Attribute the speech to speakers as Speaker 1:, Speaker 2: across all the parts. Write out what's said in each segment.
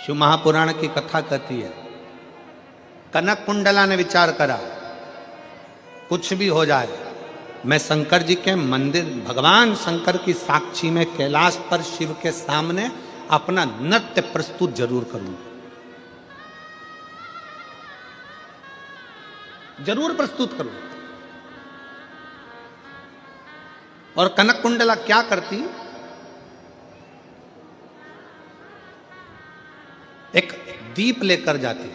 Speaker 1: शिव महापुराण की कथा कहती है, कनक कुंडला ने विचार करा, कुछ भी हो जाए मैं शंकर जी के मंदिर, भगवान शंकर की साक्षी में कैलाश पर शिव के सामने अपना नृत्य प्रस्तुत जरूर करूंगा, जरूर प्रस्तुत करूंगा। और कनक कुंडला क्या करती, एक दीप लेकर जाती,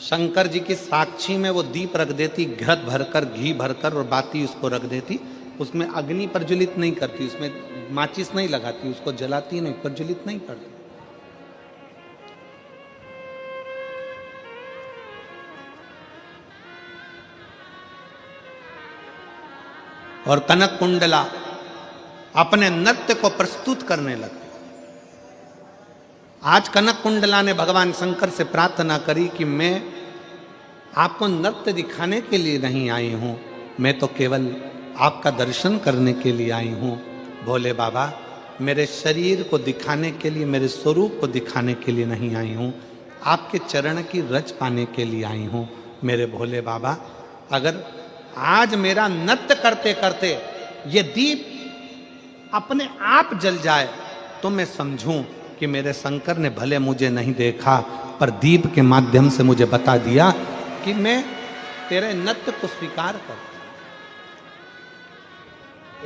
Speaker 1: शंकर जी की साक्षी में वो दीप रख देती, घृत भरकर, घी भरकर और बाती उसको रख देती। उसमें अग्नि प्रज्वलित नहीं करती, उसमें माचिस नहीं लगाती, उसको जलाती नहीं, प्रज्वलित नहीं करती। और कनक कुंडला अपने नृत्य को प्रस्तुत करने लगती। आज कनक कुंडला ने भगवान शंकर से प्रार्थना करी कि मैं आपको नृत्य दिखाने के लिए नहीं आई हूं, मैं तो केवल आपका दर्शन करने के लिए आई हूं। भोले बाबा, मेरे शरीर को दिखाने के लिए, मेरे स्वरूप को दिखाने के लिए नहीं आई हूं, आपके चरण की रज पाने के लिए आई हूं। मेरे भोले बाबा, अगर आज मेरा नृत्य करते करते ये दीप अपने आप जल जाए तो मैं समझूं कि मेरे शंकर ने भले मुझे नहीं देखा, पर दीप के माध्यम से मुझे बता दिया कि मैं तेरे नृत्य को स्वीकार करता।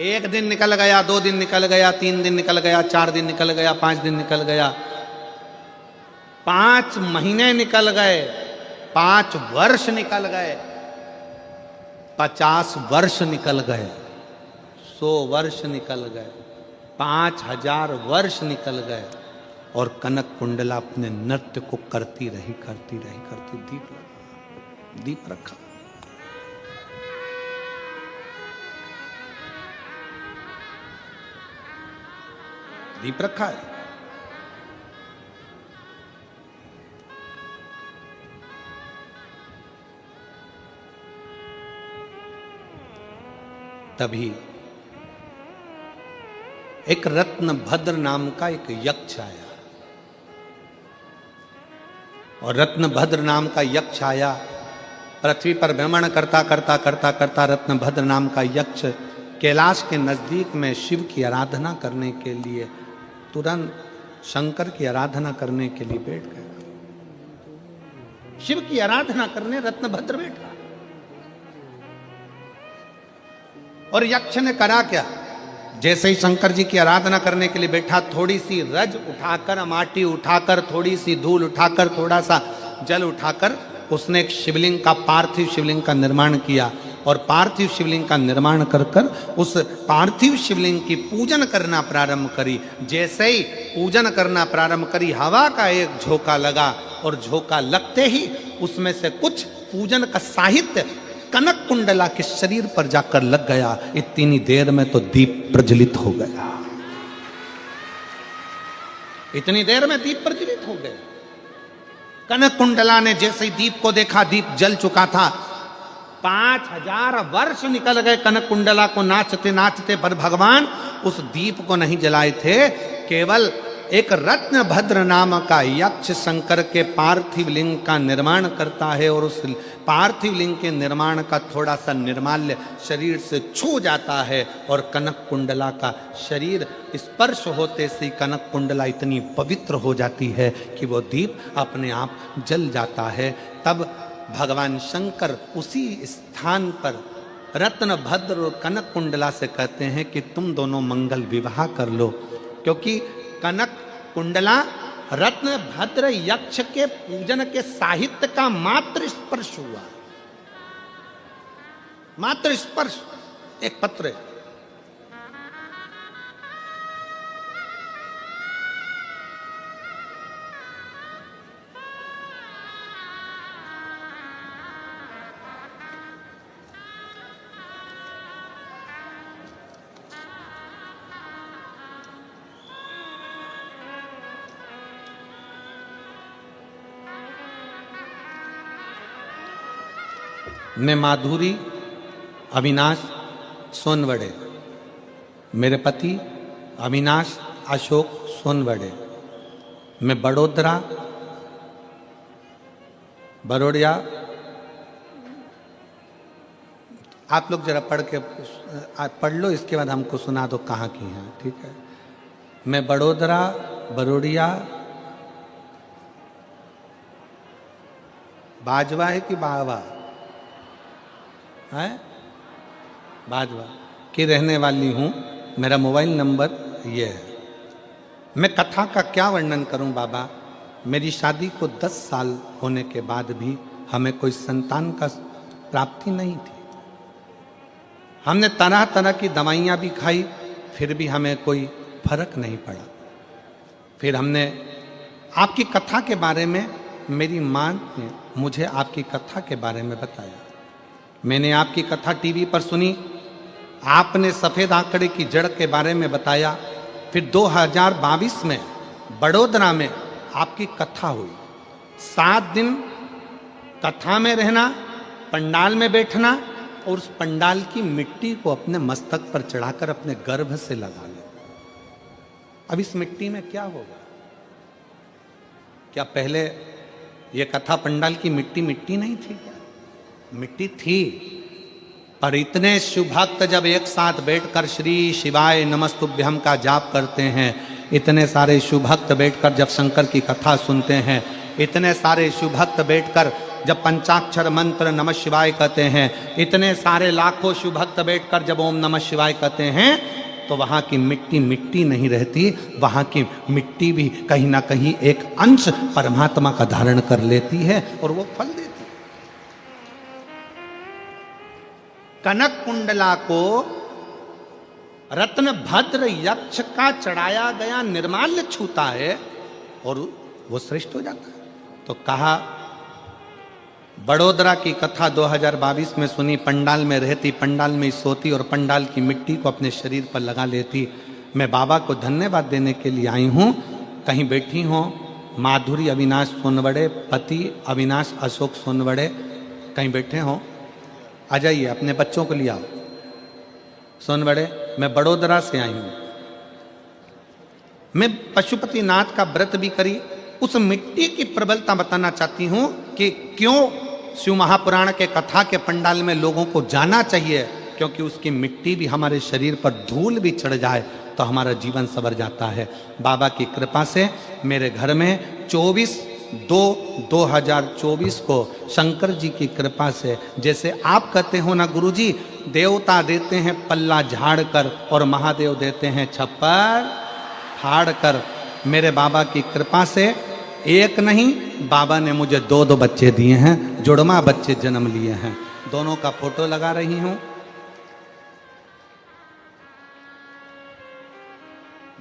Speaker 1: एक दिन निकल गया, 2 दिन निकल गया, 3 दिन निकल गया, 4 दिन निकल गया, 5 दिन निकल गया, 5 महीने निकल गए, 5 वर्ष निकल गए, 50 वर्ष निकल गए, 100 वर्ष निकल गए, 5000 वर्ष निकल गए, और कनक कुंडला अपने नृत्य को करती रही, करती रही, करती। दीप लगा, दीप रखा, दीप रखा है। तभी एक रत्नभद्र नाम का एक यक्ष आया, और रत्नभद्र नाम का यक्ष आया, पृथ्वी पर भ्रमण करता करता करता करता रत्नभद्र नाम का यक्ष कैलाश के नजदीक में शिव की आराधना करने के लिए, तुरंत शंकर की आराधना करने के लिए बैठ गया। शिव की आराधना करने रत्नभद्र बैठा, और यक्ष ने करा क्या, जैसे ही शंकर जी की आराधना करने के लिए बैठा, थोड़ी सी रज उठाकर, माटी उठाकर, थोड़ी सी धूल उठाकर, थोड़ा सा जल उठाकर उसने एक शिवलिंग का, पार्थिव शिवलिंग का निर्माण किया। और पार्थिव शिवलिंग का निर्माण कर कर उस पार्थिव शिवलिंग की पूजन करना प्रारंभ करी। जैसे ही पूजन करना प्रारंभ करी, हवा का एक झोंका लगा, और झोंका लगते ही उसमें से कुछ पूजन का साहित्य कनक कुंडला के शरीर पर जाकर लग गया। इतनी देर में तो दीप प्रज्वलित हो गया, इतनी देर में दीप प्रज्वलित हो गया। कनक कुंडला ने जैसे ही दीप को देखा, दीप जल चुका था। 5000 वर्ष निकल गए कनक कुंडला को नाचते नाचते, पर भगवान उस दीप को नहीं जलाए थे। केवल एक रत्नभद्र नाम का यक्ष शंकर के पार्थिव लिंग का निर्माण करता है, और उस पार्थिव लिंग के निर्माण का थोड़ा सा निर्माल्य शरीर से छू जाता है, और कनक कुंडला का शरीर स्पर्श होते से कनक कुंडला इतनी पवित्र हो जाती है कि वो दीप अपने आप जल जाता है। तब भगवान शंकर उसी स्थान पर रत्नभद्र और कनक कुंडला से कहते हैं कि तुम दोनों मंगल विवाह कर लो, क्योंकि कनक कुंडला रत्नभद्र यक्ष के पूजन के साहित्य का मात्र स्पर्श हुआ, मात्र स्पर्श। एक पत्र है, मैं माधुरी अविनाश सोनवड़े, मेरे पति अविनाश अशोक सोनवड़े, मैं बड़ोदरा बड़ोड़िया, आप लोग जरा पढ़ लो, इसके बाद हमको सुना दो कहाँ की हैं, ठीक है। मैं बड़ोदरा बड़ोड़िया, बाजवा है कि बावा है, बाजवा की रहने वाली हूँ। मेरा मोबाइल नंबर ये है। मैं कथा का क्या वर्णन करूं बाबा। मेरी शादी को 10 साल होने के बाद भी हमें कोई संतान का प्राप्ति नहीं थी। हमने तरह तरह की दवाइयाँ भी खाई, फिर भी हमें कोई फर्क नहीं पड़ा। फिर हमने आपकी कथा के बारे में, मेरी माँ ने मुझे आपकी कथा के बारे में बताया। मैंने आपकी कथा टीवी पर सुनी, आपने सफ़ेद आंकड़े की जड़ के बारे में बताया। फिर 2022 में बड़ोदरा में आपकी कथा हुई। 7 दिन कथा में रहना, पंडाल में बैठना और उस पंडाल की मिट्टी को अपने मस्तक पर चढ़ाकर अपने गर्भ से लगा ले। अब इस मिट्टी में क्या होगा? क्या पहले ये कथा पंडाल की मिट्टी मिट्टी नहीं थी क्या? मिट्टी थी, पर इतने शिव भक्त जब एक साथ बैठकर श्री शिवाय नमस्तुभ्यम का जाप करते हैं, इतने सारे शिव भक्त बैठकर जब शंकर की कथा सुनते हैं, इतने सारे शिव भक्त बैठकर जब पंचाक्षर मंत्र नमः शिवाय कहते हैं, इतने सारे लाखों शिव भक्त बैठकर जब ओम नमः शिवाय कहते हैं, तो वहाँ की मिट्टी मिट्टी नहीं रहती। वहाँ की मिट्टी भी कहीं ना कहीं एक अंश परमात्मा का धारण कर लेती है और वो फल देती है। कनक कुंडला को रत्न भद्र यक्ष का चढ़ाया गया निर्माल्य छूता है और वो श्रेष्ठ हो जाता है। तो कहा बड़ोदरा की कथा 2022 में सुनी, पंडाल में रहती, पंडाल में सोती और पंडाल की मिट्टी को अपने शरीर पर लगा लेती। मैं बाबा को धन्यवाद देने के लिए आई हूँ। कहीं बैठी हो माधुरी अविनाश सोनवड़े, पति अविनाश अशोक सोनवड़े, कहीं बैठे हो, आ जाइए, अपने बच्चों को ले आओ। सोनवड़े, मैं बड़ोदरा से आई हूँ। मैं पशुपतिनाथ का व्रत भी करी। उस मिट्टी की प्रबलता बताना चाहती हूँ कि क्यों शिव महापुराण के कथा के पंडाल में लोगों को जाना चाहिए, क्योंकि उसकी मिट्टी भी हमारे शरीर पर धूल भी चढ़ जाए तो हमारा जीवन संवर जाता है। बाबा की कृपा से मेरे घर में 24/2/2024 को शंकर जी की कृपा से, जैसे आप कहते हो ना गुरुजी, देवता देते हैं पल्ला झाड़ कर और महादेव देते हैं छप्पर फाड़ कर, मेरे बाबा की कृपा से एक नहीं, बाबा ने मुझे 2 बच्चे दिए हैं, जुड़वा बच्चे जन्म लिए हैं। दोनों का फोटो लगा रही हूं,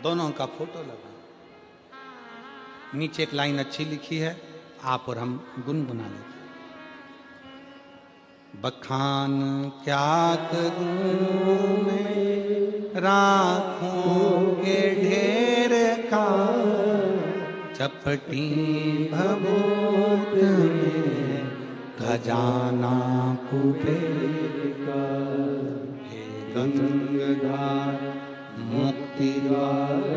Speaker 1: दोनों का फोटो लगा। नीचे एक लाइन अच्छी लिखी है, आप और हम गुनगुना लेते। बखान क्या करूं मैं राखों के ढेर का, चपटी भभूत में खजाना कुबेर का। हे गंगाधार मुक्ति द्वार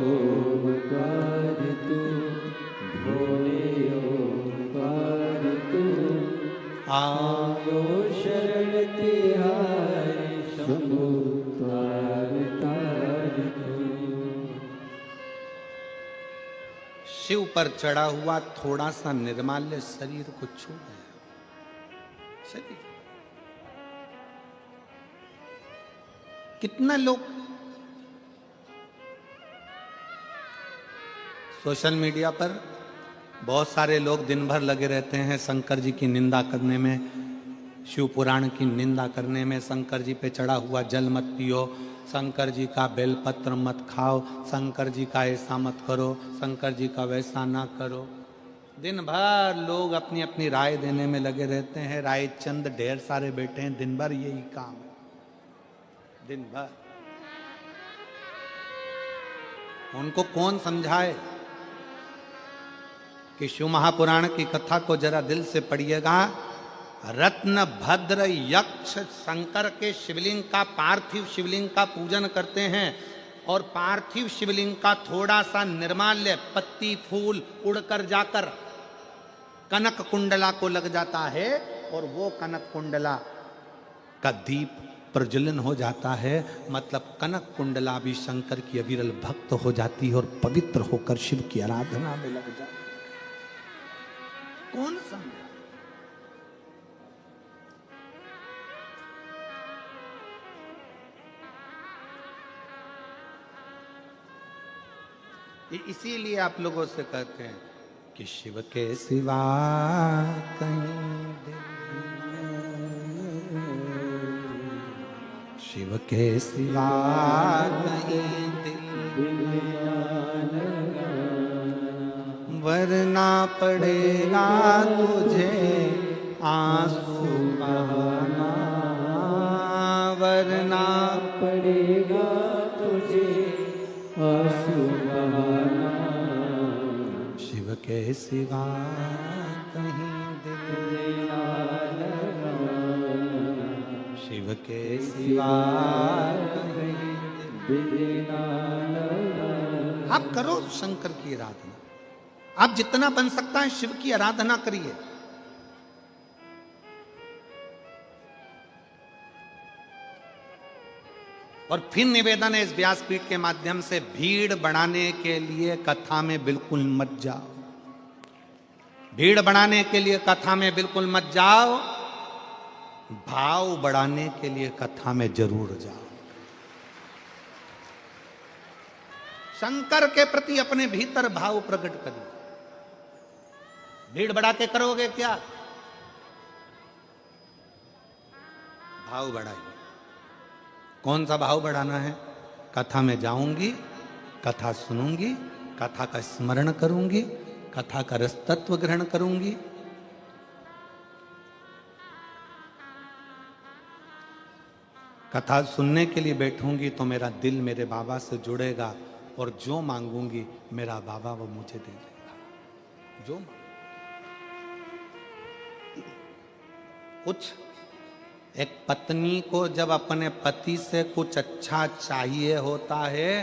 Speaker 1: ओंकार तू, भोले ओंकार तू, आयो शरण तिहारी शंभु तार तार तू। शिव पर चढ़ा हुआ थोड़ा सा निर्माल्य शरीर को छू गया। शरीर कितना लोग सोशल मीडिया पर बहुत सारे लोग दिन भर लगे रहते हैं शंकर जी की निंदा करने में, शिव पुराण की निंदा करने में। शंकर जी पे चढ़ा हुआ जल मत पियो, शंकर जी का बेलपत्र मत खाओ, शंकर जी का ऐसा मत करो, शंकर जी का वैसा ना करो। दिन भर लोग अपनी अपनी राय देने में लगे रहते हैं। राय चंद ढेर सारे बैठे हैं, दिन भर यही काम है, दिन भर। उनको कौन समझाए कि शिव महापुराण की कथा को जरा दिल से पढ़िएगा। रत्न भद्र यक्ष शंकर के शिवलिंग का, पार्थिव शिवलिंग का पूजन करते हैं। और पार्थिव शिवलिंग का थोड़ा सा निर्माल्य पत्ती फूल उड़कर जाकर कनक कुंडला को लग जाता है और वो कनक कुंडला का दीप प्रज्वलन हो जाता है, मतलब कनक कुंडला भी शंकर की अविरल भक्त हो जाती है और पवित्र होकर शिव की आराधना में लग जाती है। कौन समझे? इसीलिए आप लोगों से कहते हैं कि शिव के सिवा कहीं दिल, शिव के सिवा कहीं दिल वरना पड़ेगा तुझे आंसू बहाना, वरना
Speaker 2: पड़ेगा तुझे आंसू बहाना।
Speaker 1: शिव के सिवा कहीं दिल ना लगाना, शिव के सिवा कहीं दिल ना लगाना। आप करो शंकर की आराधना, आप जितना बन सकता है शिव की आराधना करिए। और फिर निवेदन है इस व्यासपीठ के माध्यम से, भीड़ बढ़ाने के लिए कथा में बिल्कुल मत जाओ, भीड़ बढ़ाने के लिए कथा में बिल्कुल मत जाओ, भाव बढ़ाने के लिए कथा में जरूर जाओ। शंकर के प्रति अपने भीतर भाव प्रकट करिए। भीड़ बढ़ा के करोगे क्या? भाव बढ़ाइए। कौन सा भाव बढ़ाना है? कथा में जाऊंगी, कथा सुनूंगी, कथा का स्मरण करूंगी, कथा का रस तत्व ग्रहण करूंगी। कथा सुनने के लिए बैठूंगी तो मेरा दिल मेरे बाबा से जुड़ेगा और जो मांगूंगी मेरा बाबा वो मुझे दे देगा। जो कुछ एक पत्नी को जब अपने पति से कुछ अच्छा चाहिए होता है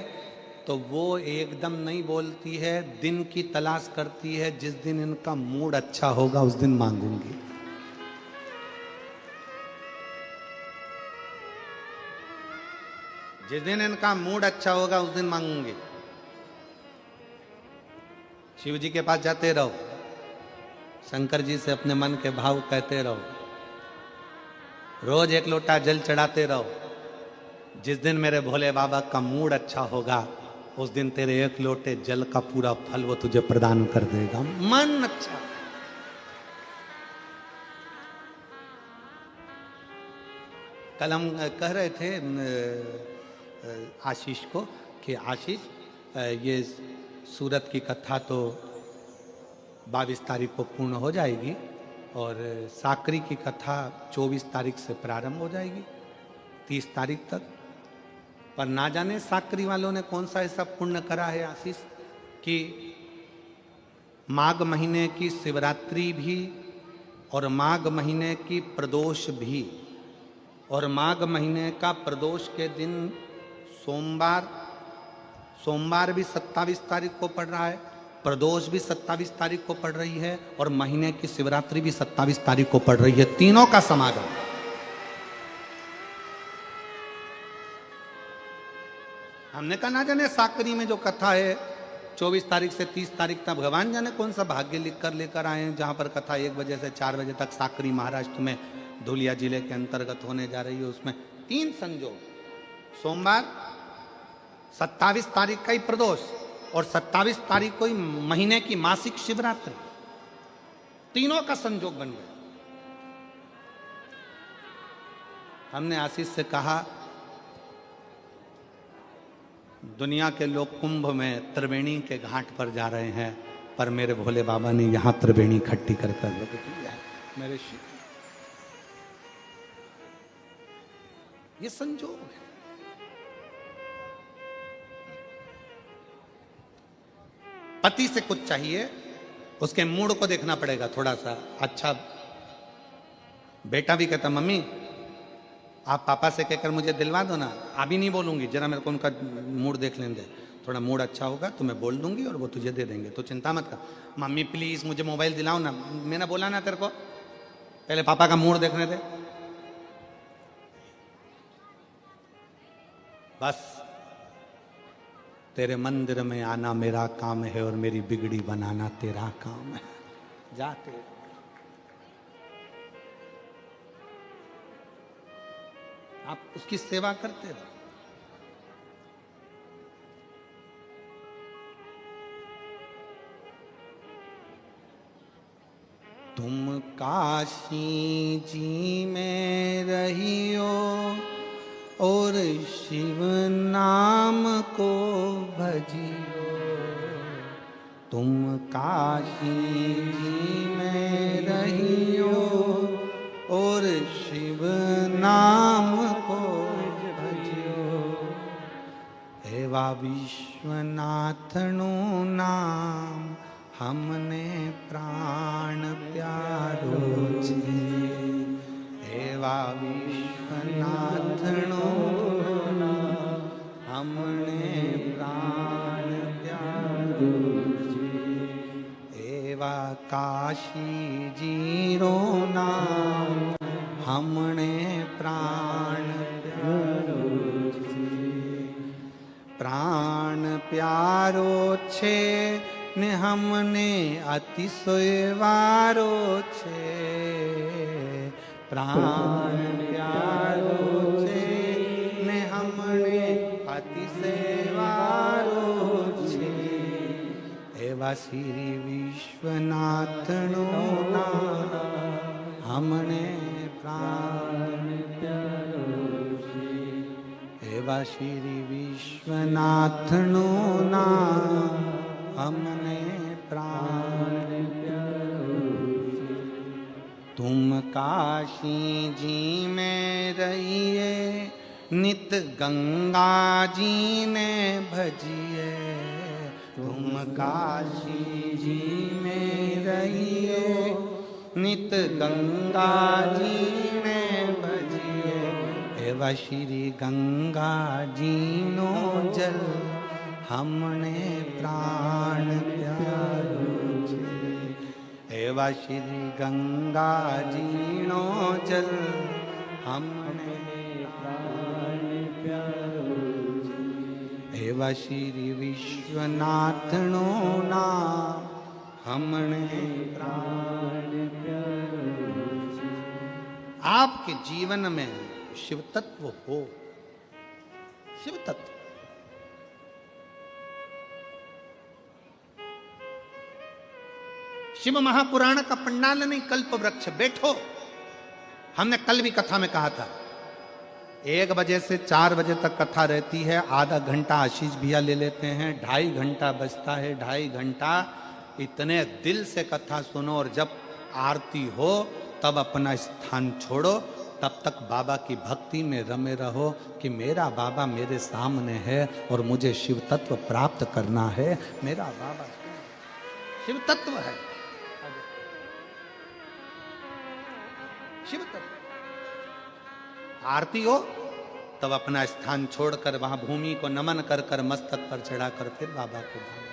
Speaker 1: तो वो एकदम नहीं बोलती है, दिन की तलाश करती है, जिस दिन इनका मूड अच्छा होगा उस दिन मांगूंगी। जिस दिन इनका मूड अच्छा होगा उस दिन मांगूंगी। शिव जी के पास जाते रहो, शंकर जी से अपने मन के भाव कहते रहो, रोज एक लोटा जल चढ़ाते रहो। जिस दिन मेरे भोले बाबा का मूड अच्छा होगा उस दिन तेरे एक लोटे जल का पूरा फल वो तुझे प्रदान कर देगा। मन अच्छा। कल हम कह रहे थे आशीष को कि आशीष ये सूरत की कथा तो 22 तारीख को पूर्ण हो जाएगी और साकरी की कथा 24 तारीख से प्रारंभ हो जाएगी 30 तारीख तक। पर ना जाने साकरी वालों ने कौन सा ऐसा पुण्य करा है आशीष कि माघ महीने की शिवरात्रि भी और माघ महीने की प्रदोष भी, और माघ महीने का प्रदोष के दिन सोमवार भी 27 तारीख को पड़ रहा है, प्रदोष भी 27 तारीख को पड़ रही है और महीने की शिवरात्रि भी 27 तारीख को पड़ रही है। तीनों का समागम। हमने कहा ना जाने साकरी में जो कथा है 24 तारीख से 30 तारीख तक, भगवान जाने कौन सा भाग्य लिख कर लेकर आए हैं, जहां पर कथा 1 बजे से 4 बजे तक साकरी महाराष्ट्र में धुलिया जिले के अंतर्गत होने जा रही है। उसमें 3 संजोग, सोमवार 27 तारीख का ही प्रदोष और 27 तारीख को ही महीने की मासिक शिवरात्रि, तीनों का संजोग बन गया। हमने आशीष से कहा दुनिया के लोग कुंभ में त्रिवेणी के घाट पर जा रहे हैं, पर मेरे भोले बाबा ने यहां त्रिवेणी इकट्ठी कर रख दिया है। मेरे शिव, ये संजोग है। पति से कुछ चाहिए, उसके मूड को देखना पड़ेगा थोड़ा सा अच्छा। बेटा भी कहता मम्मी आप पापा से कहकर मुझे दिलवा दो ना। अभी नहीं बोलूंगी, जरा मेरे को उनका मूड देख लेने दे। थोड़ा मूड अच्छा होगा तो मैं बोल दूंगी और वो तुझे दे देंगे, तो चिंता मत कर। मम्मी प्लीज मुझे मोबाइल दिलाओ ना, मैंने बोला ना तेरे को, पहले पापा का मूड देखने दे। बस तेरे मंदिर में आना मेरा काम है और मेरी बिगड़ी बनाना तेरा काम है। जाते आप उसकी सेवा करते रहो। तुम काशी जी में रहियो और शिव नाम को भजियो। तुम काशी जी में रहियो और शिव नाम को भजियो। एवा विश्वनाथनु नाम हमने प्राण प्यारो छे। एवा विश्वनाथनु नाम हमने प्राण प्यारो छे। एवा काशी जीरो नाम हमने प्राण प्यारो छे। प्राण प्यारो छे ने हमने अतिशय वारो छे। प्राण प्यारो छे ने हमने अतिशय वारो छे। एवा श्री विश्वनाथनु नाम हमने प्राण प्यारो छे। एवा श्री विश्वनाथनु नाम हमने प्राण प्यारो छे। तुम काशी जी में रहिए नित गंगा जी ने भजिए। तुम काशी जी में रहिए नित गंगा जी ने भजिए। एवा श्री गंगा जी नो जल हमने प्राण प्यारो छे। एवा श्री गंगा जीनो जल हमने प्राण प्यारो छे। एवा श्री विश्वनाथनो नाम हमने प्राण प्यारो छे। आपके जीवन में शिव तत्व हो, शिव तत्व। शिव महापुराण का पंडाल नहीं, कल्प वृक्ष। बैठो, हमने कल भी कथा में कहा था 1 बजे से 4 बजे तक कथा रहती है। आधा घंटा आशीष भैया ले लेते हैं, 2.5 घंटा बजता है। 2.5 घंटा इतने दिल से कथा सुनो और जब आरती हो तब अपना स्थान छोड़ो। तब तक बाबा की भक्ति में रमे रहो कि मेरा बाबा मेरे सामने है और मुझे शिव तत्व प्राप्त करना है। मेरा बाबा शिव तत्व है, शिव तत्व। आरती हो तब अपना स्थान छोड़कर वहां भूमि को नमन कर कर मस्तक पर चढ़ाकर फिर बाबा के धाम।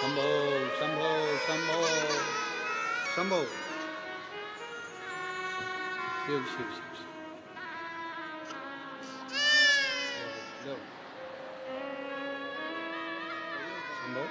Speaker 1: शंभो शंभो शंभो शंभो शिव शिव शिव शंभो।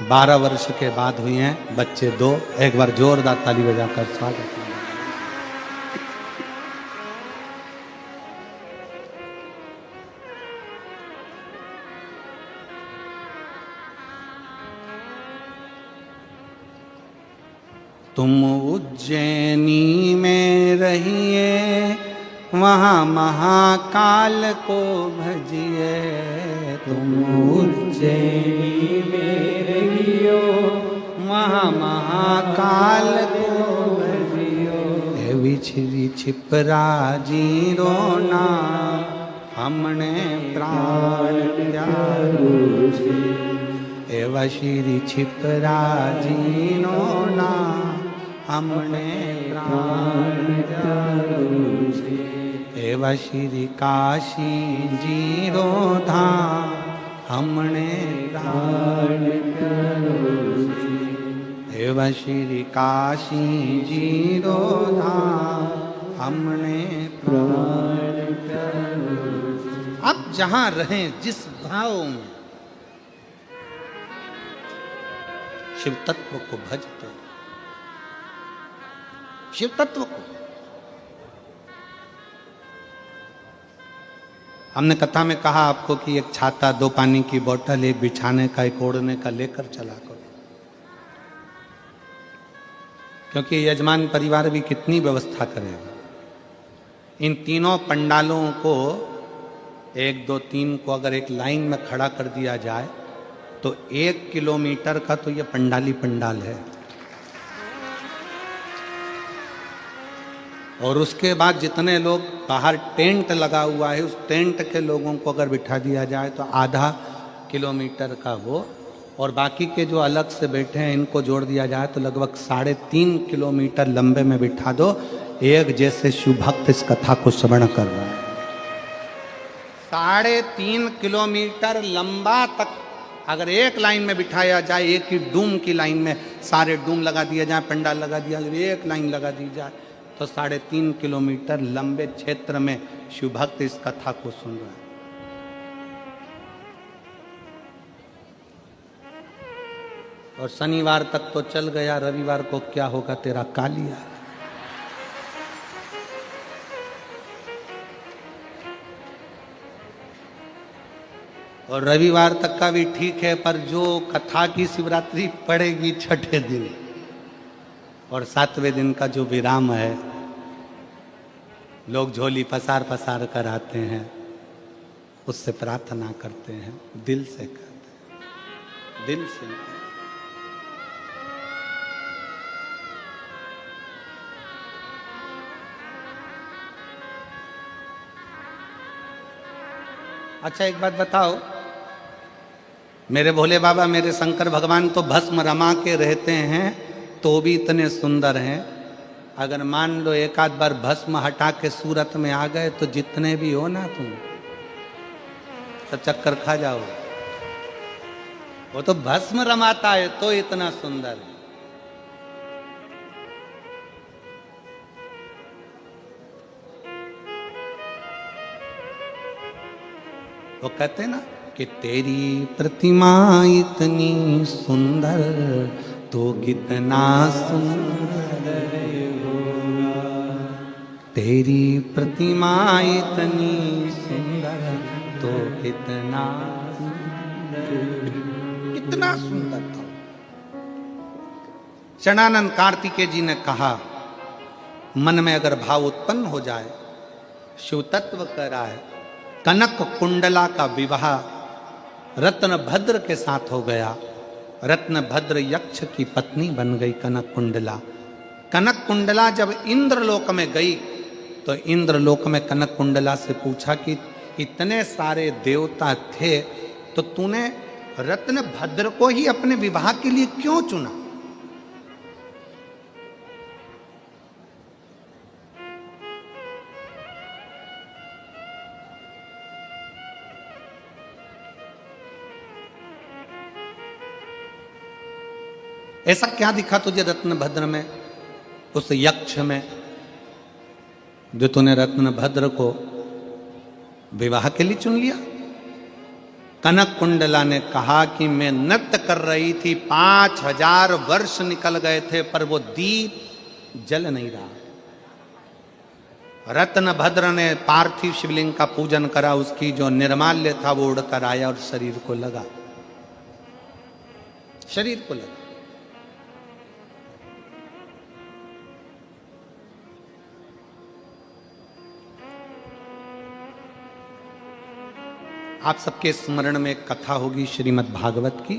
Speaker 1: 12 वर्ष के बाद हुई हैं बच्चे 2। एक बार जोरदार ताली बजाकर स्वागत। तुम उज्जैनी में रहिए, वहाँ महाकाल को भजिए। तुम
Speaker 2: उज्जैनी में रहियो,
Speaker 1: वहाँ महाकाल को
Speaker 2: भजियो।
Speaker 1: हे विछरी छिपराजी रोना, हमने प्राण त्यागो छे। एवा श्री छिपराजी रोना, हमने प्राण त्यागो छे। एवा श्री काशी जी रोधा, हमने प्राण त्यागो छे। एवा श्री काशी जी रोधा, हमने प्राण त्यागो छे। अब जहां रहें जिस भाव में, शिव तत्व को भजते, शिव तत्व को। हमने कथा में कहा आपको कि एक छाता, 2 पानी की बोतल, एक बिछाने का, एक ओढ़ने का लेकर चला करो, क्योंकि यजमान परिवार भी कितनी व्यवस्था करेगा। इन तीनों पंडालों को 1, 2, 3 को अगर एक लाइन में खड़ा कर दिया जाए तो 1 किलोमीटर का तो ये पंडाली पंडाल है। और उसके बाद जितने लोग बाहर टेंट लगा हुआ है, उस टेंट के लोगों को अगर बिठा दिया जाए तो आधा किलोमीटर का वो, और बाकी के जो अलग से बैठे हैं इनको जोड़ दिया जाए तो लगभग 3.5 किलोमीटर लंबे में बिठा दो। एक जैसे शिव भक्त इस कथा को श्रवण कर रहा है। 3.5 किलोमीटर लंबा तक अगर एक लाइन में बिठाया जाए, एक ही डूम की लाइन में सारे डूम लगा दिया जाए, पंडाल लगा दिया जाए, एक लाइन लगा दी जाए तो 3.5 किलोमीटर लंबे क्षेत्र में शिव भक्त इस कथा को सुन रहा है। और शनिवार तक तो चल गया, रविवार को क्या होगा तेरा कालिया। और रविवार तक का भी ठीक है, पर जो कथा की शिवरात्रि पड़ेगी 6ठे दिन और 7वें दिन का जो विराम है, लोग झोली पसार पसार कर आते हैं, उससे प्रार्थना करते हैं, दिल से करते हैं, दिल से। अच्छा एक बात बताओ, मेरे भोले बाबा, मेरे शंकर भगवान तो भस्म रमा के रहते हैं तो भी इतने सुंदर हैं। अगर मान लो एक आध बार भस्म हटा के सूरत में आ गए तो जितने भी हो ना तुम सब चक्कर खा जाओ। वो तो भस्म रमाता है तो इतना सुंदर है। वो कहते हैं ना कि तेरी प्रतिमा इतनी सुंदर तो कितना सुंदर होगा। तेरी प्रतिमा इतनी सुंदर तो कितना सुंदर था। शरणानंद कार्तिकेय जी ने कहा, मन में अगर भाव उत्पन्न हो जाए, शिव तत्व कराए, कनक कुंडला का विवाह रत्नभद्र के साथ हो गया। रत्नभद्र यक्ष की पत्नी बन गई कनक कुंडला। कनक कुंडला जब इंद्रलोक में गई तो इंद्रलोक में कनक कुंडला से पूछा कि इतने सारे देवता थे तो तूने रत्नभद्र को ही अपने विवाह के लिए क्यों चुना? ऐसा क्या दिखा तुझे रत्नभद्र में, उस यक्ष में, जो तूने रत्नभद्र को विवाह के लिए चुन लिया? कनक कुंडला ने कहा कि मैं नृत्य कर रही थी, 5000 वर्ष निकल गए थे पर वो दीप जल नहीं रहा। रत्नभद्र ने पार्थिव शिवलिंग का पूजन करा, उसकी जो निर्माल्य था वो उड़कर आया और शरीर को लगा, शरीर को लगा। आप सबके स्मरण में एक कथा होगी श्रीमद् भागवत की।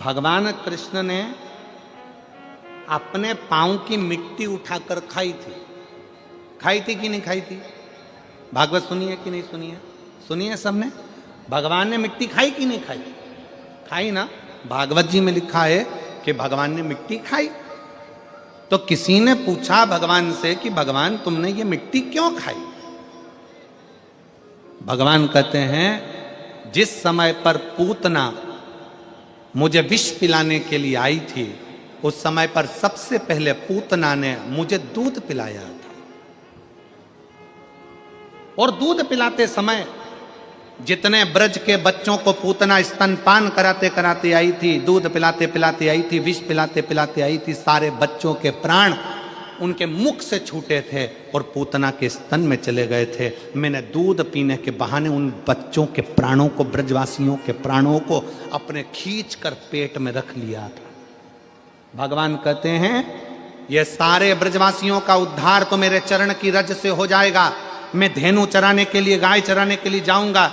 Speaker 1: भगवान कृष्ण ने अपने पांव की मिट्टी उठाकर खाई थी कि नहीं खाई थी? भागवत सुनिए कि नहीं सुनिए? सुनिए सबने। भगवान ने मिट्टी खाई कि नहीं खाई? खाई ना। भागवत जी में लिखा है कि भगवान ने मिट्टी खाई। तो किसी ने पूछा भगवान से कि भगवान तुमने ये मिट्टी क्यों खाई? भगवान कहते हैं जिस समय पर पूतना मुझे विष पिलाने के लिए आई थी, उस समय पर सबसे पहले पूतना ने मुझे दूध पिलाया था। और दूध पिलाते समय जितने ब्रज के बच्चों को पूतना स्तनपान कराते कराते आई थी, दूध पिलाते पिलाते आई थी, विष पिलाते पिलाते आई थी, सारे बच्चों के प्राण उनके मुख से छूटे थे और पूतना के स्तन में चले गए थे। मैंने दूध पीने के बहाने उन बच्चों के प्राणों को, ब्रजवासियों के प्राणों को अपने खींच कर पेट में रख लिया था। भगवान कहते हैं ये सारे ब्रजवासियों का उद्धार तो मेरे चरण की रज से हो जाएगा। मैं धेनु चराने के लिए, गाय चराने के लिए जाऊंगा।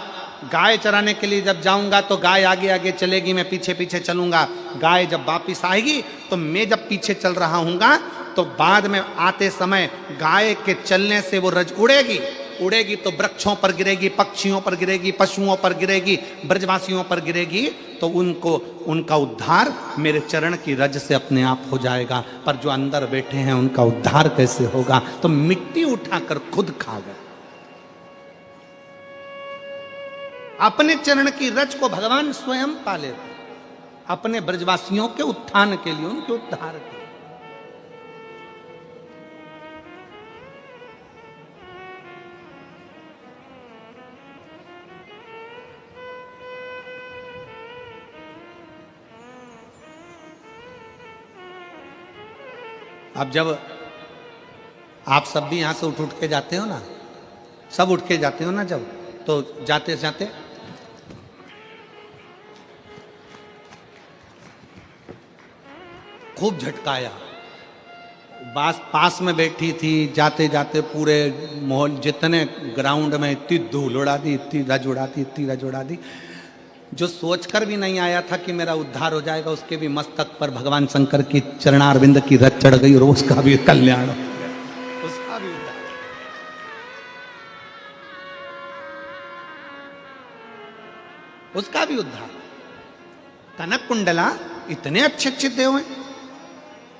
Speaker 1: गाय चराने के लिए जब जाऊंगा तो गाय आगे आगे चलेगी, मैं पीछे पीछे चलूंगा। गाय जब वापिस आएगी तो मैं जब पीछे चल रहा हूंगा तो बाद में आते समय गाय के चलने से वो रज उड़ेगी तो वृक्षों पर गिरेगी, पक्षियों पर गिरेगी, पशुओं पर गिरेगी, ब्रजवासियों पर गिरेगी, तो उनको उनका उद्धार मेरे चरण की रज से अपने आप हो जाएगा। पर जो अंदर बैठे हैं उनका उद्धार कैसे होगा? तो मिट्टी उठाकर खुद खा गए। अपने चरण की रज को भगवान स्वयं पाले अपने ब्रजवासियों के उत्थान के लिए, उनके उद्धार के लिए। अब जब आप सब भी यहां से उठ के जाते हो ना, सब उठ के जाते हो ना, जब तो जाते जाते खूब झटकाया। पास में बैठी थी, जाते जाते पूरे माहौल जितने ग्राउंड में इतनी धूल उड़ा दी, इतनी रज उड़ा दी। जो सोचकर भी नहीं आया था कि मेरा उद्धार हो जाएगा, उसके भी मस्तक पर भगवान शंकर की चरणारविंद की रज चढ़ गई और उसका भी कल्याण हो गया, उसका भी उद्धार। उसका भी उद्धार। कनक कुंडला इतने अच्छे अच्छे देव हैं,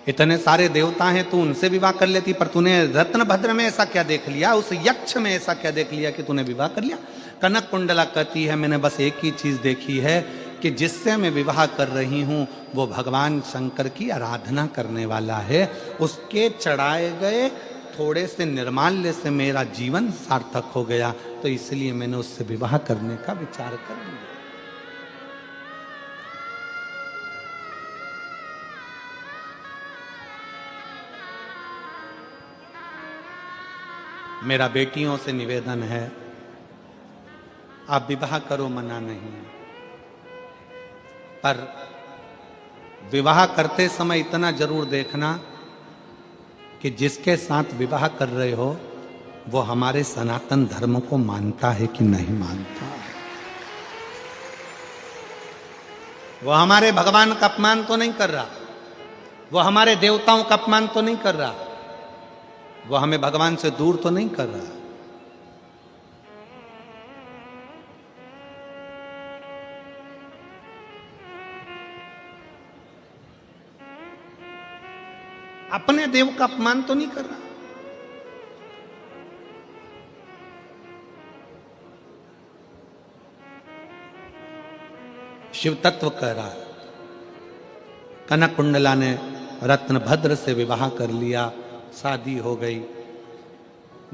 Speaker 1: इतने सारे देवता हैं, तू उनसे विवाह कर लेती, पर तूने रत्नभद्र में ऐसा क्या देख लिया, उस यक्ष में ऐसा क्या देख लिया कि तूने विवाह कर लिया? कनक कुंडला कहती है मैंने बस एक ही चीज देखी है कि जिससे मैं विवाह कर रही हूं वो भगवान शंकर की आराधना करने वाला है। उसके चढ़ाए गए थोड़े से निर्माल्य से मेरा जीवन सार्थक हो गया, तो इसलिए मैंने उससे विवाह करने का विचार कर लिया। मेरा बेटियों से निवेदन है, आप विवाह करो, मना नहीं है, पर विवाह करते समय इतना जरूर देखना कि जिसके साथ विवाह कर रहे हो वो हमारे सनातन धर्म को मानता है कि नहीं मानता। वो हमारे भगवान का अपमान तो नहीं कर रहा, वो हमारे देवताओं का अपमान तो नहीं कर रहा, वो हमें भगवान से दूर तो नहीं कर रहा। अपने देव का अपमान तो नहीं कर रहा। शिव तत्व कह रहा है। कनक कुंडला ने रत्नभद्र से विवाह कर लिया, शादी हो गई,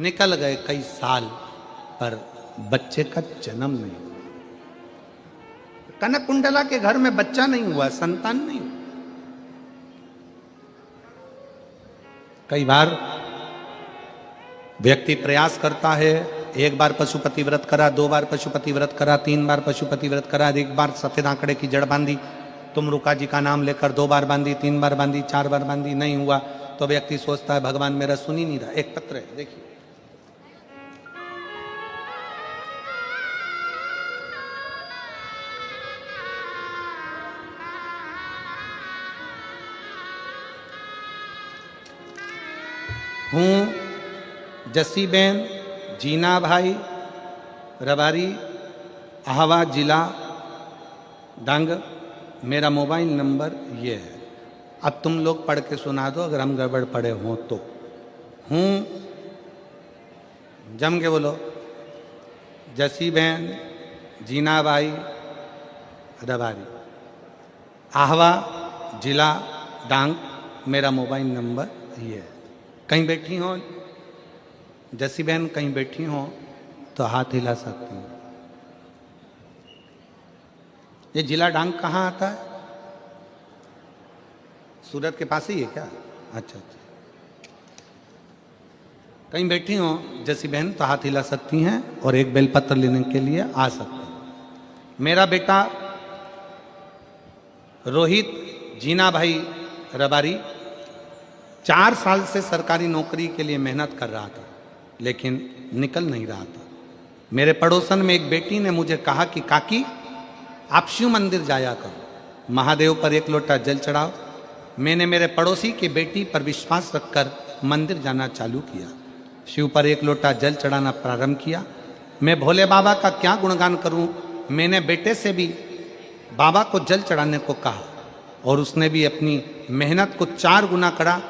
Speaker 1: निकल गए कई साल, पर बच्चे का जन्म नहीं हुआ। कनक कुंडला के घर में बच्चा नहीं हुआ, संतान नहीं हुआ। कई बार व्यक्ति प्रयास करता है, एक बार पशुपति व्रत करा, 2 बार पशुपति व्रत करा, 3 बार पशुपति व्रत करा, एक बार सफेद आंकड़े की जड़ बांधी, तुम रुका जी का नाम लेकर 2 बार बांधी, 3 बार बांधी, 4 बार बांधी, नहीं हुआ, तो व्यक्ति सोचता है भगवान मेरा सुन ही नहीं रहा। एक पत्र है देखिए, हूँ जसी बहन, जीना भाई, रबारी, आहवा जिला डांग। मेरा मोबाइल नंबर ये है। अब तुम लोग पढ़ के सुना दो अगर हम गड़बड़ पढ़े हों तो। हूँ, जम के बोलो, जसी बहन, जीना भाई, रबारी, आहवा जिला डांग। मेरा मोबाइल नंबर ये है। कहीं बैठी हो जसी बहन, कहीं बैठी हो तो हाथ हिला सकती हूँ। ये जिला डांग कहाँ आता है? सूरत के पास ही है क्या? अच्छा अच्छा। कहीं बैठी हो जसी बहन तो हाथ हिला सकती हैं और एक बेलपत्र लेने के लिए आ सकते हैं। मेरा बेटा रोहित जीना भाई रबारी 4 साल से सरकारी नौकरी के लिए मेहनत कर रहा था, लेकिन निकल नहीं रहा था। मेरे पड़ोसन में एक बेटी ने मुझे कहा कि काकी आप शिव मंदिर जाया करो, महादेव पर 1 लोटा जल चढ़ाओ। मैंने मेरे पड़ोसी की बेटी पर विश्वास रखकर मंदिर जाना चालू किया। शिव पर 1 लोटा जल चढ़ाना प्रारंभ किया। मैं भोले बाबा का क्या गुणगान करूं। मैंने बेटे से भी बाबा को जल चढ़ाने को कहा और उसने भी अपनी मेहनत को 4 गुना करा।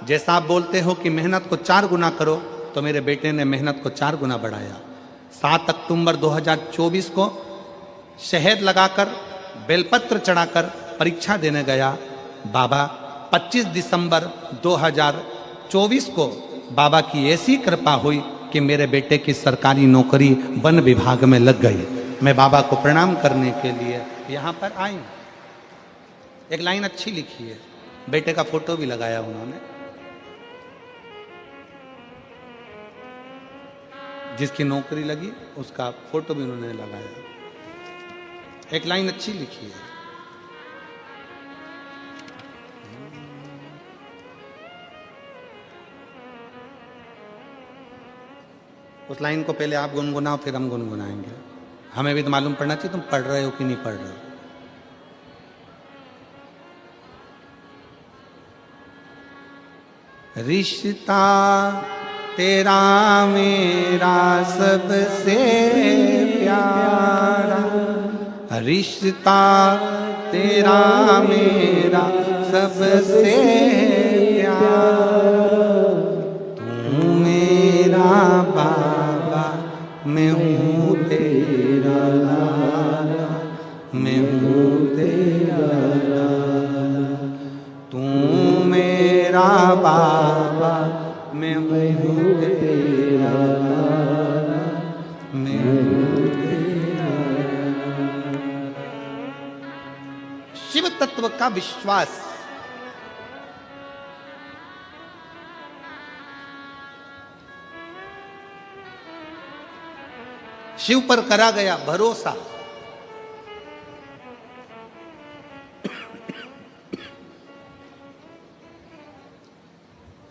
Speaker 1: जैसा आप बोलते हो कि मेहनत को 4 गुना करो, तो मेरे बेटे ने मेहनत को 4 गुना बढ़ाया। 7 अक्टूबर 2024 को शहद लगाकर बेलपत्र चढ़ाकर परीक्षा देने गया। बाबा 25 दिसंबर 2024 को बाबा की ऐसी कृपा हुई कि मेरे बेटे की सरकारी नौकरी वन विभाग में लग गई। मैं बाबा को प्रणाम करने के लिए यहाँ पर आई। एक लाइन अच्छी लिखी है, बेटे का फोटो भी लगाया उन्होंने। जिसकी नौकरी लगी उसका फोटो भी उन्होंने लगाया। एक लाइन अच्छी लिखी है, उस लाइन को पहले आप गुनगुनाओ फिर हम गुनगुनाएंगे। हमें भी तो मालूम पड़ना चाहिए तुम पढ़ रहे हो कि नहीं पढ़ रहे हो। रिश्ता तेरा मेरा सबसे प्यारा, रिश्ता तेरा मेरा सबसे प्यारा। तू मेरा बाबा, मैं हूँ तेरा लाला, मैं हूँ तेरा लाला। तू मेरा बाबा, मैं हूँ तेरा लाला, मैं हूँ तेरा लाला। शिव तत्व का विश्वास शिव पर करा गया भरोसा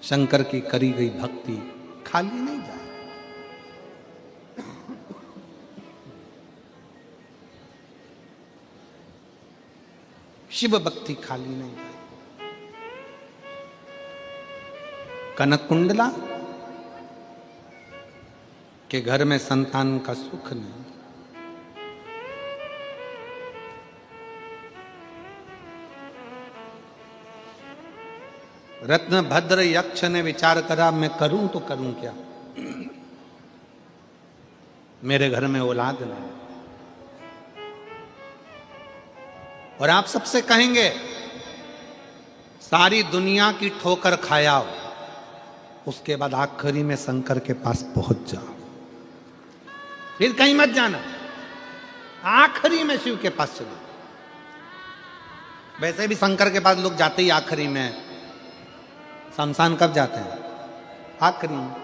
Speaker 1: शंकर की करी गई भक्ति खाली नहीं जाए। शिव भक्ति खाली नहीं जाए। कनक कुंडला के घर में संतान का सुख नहीं। रत्न भद्र यक्ष ने विचार करा, मैं करूं तो करूं क्या, मेरे घर में औलाद नहीं। और आप सबसे कहेंगे सारी दुनिया की ठोकर खाया, उसके बाद आखिरी में शंकर के पास पहुंच जाओ, फिर कहीं मत जाना, आखिरी में शिव के पास चलो। वैसे भी शंकर के पास लोग जाते ही आखिरी में। शमशान कब जाते हैं? आखिरी में।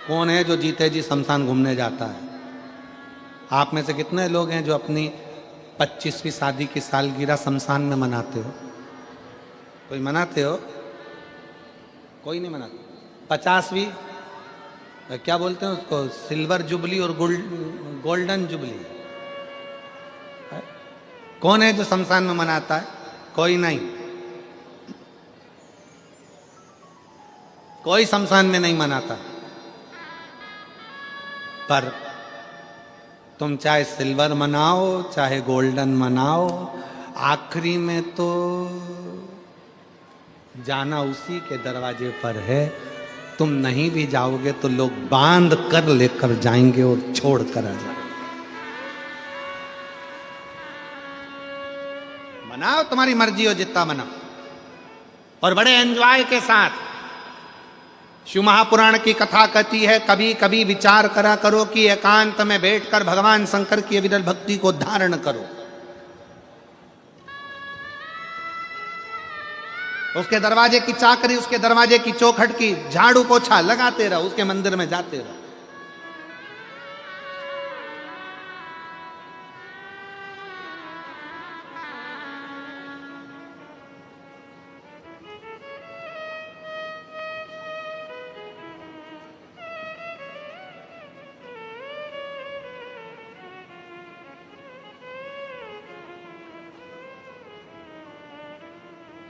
Speaker 1: कौन है जो जीते जी शमशान घूमने जाता है? आप में से कितने लोग हैं जो अपनी 25वीं शादी की सालगिरह शमशान में मनाते हो? कोई मनाते हो? कोई नहीं मनाता। 50वीं क्या बोलते हैं उसको, सिल्वर जुबली और गोल्डन जुबली। कौन है जो शमशान में मनाता है? कोई नहीं, कोई शमशान में नहीं मनाता। पर तुम चाहे सिल्वर मनाओ चाहे गोल्डन मनाओ, आखिरी में तो जाना उसी के दरवाजे पर है। तुम नहीं भी जाओगे तो लोग बांध कर लेकर जाएंगे और छोड़ कर आ जाएंगे। मनाओ, तुम्हारी मर्जी हो जितना मनाओ, और बड़े एंजॉय के साथ। शिव महापुराण की कथा कहती है, कभी कभी विचार करा करो कि एकांत में बैठकर भगवान शंकर की अविरल भक्ति को धारण करो। उसके दरवाजे की चाकरी, उसके दरवाजे की चौखट की झाड़ू पोछा लगाते रहो, उसके मंदिर में जाते रहो।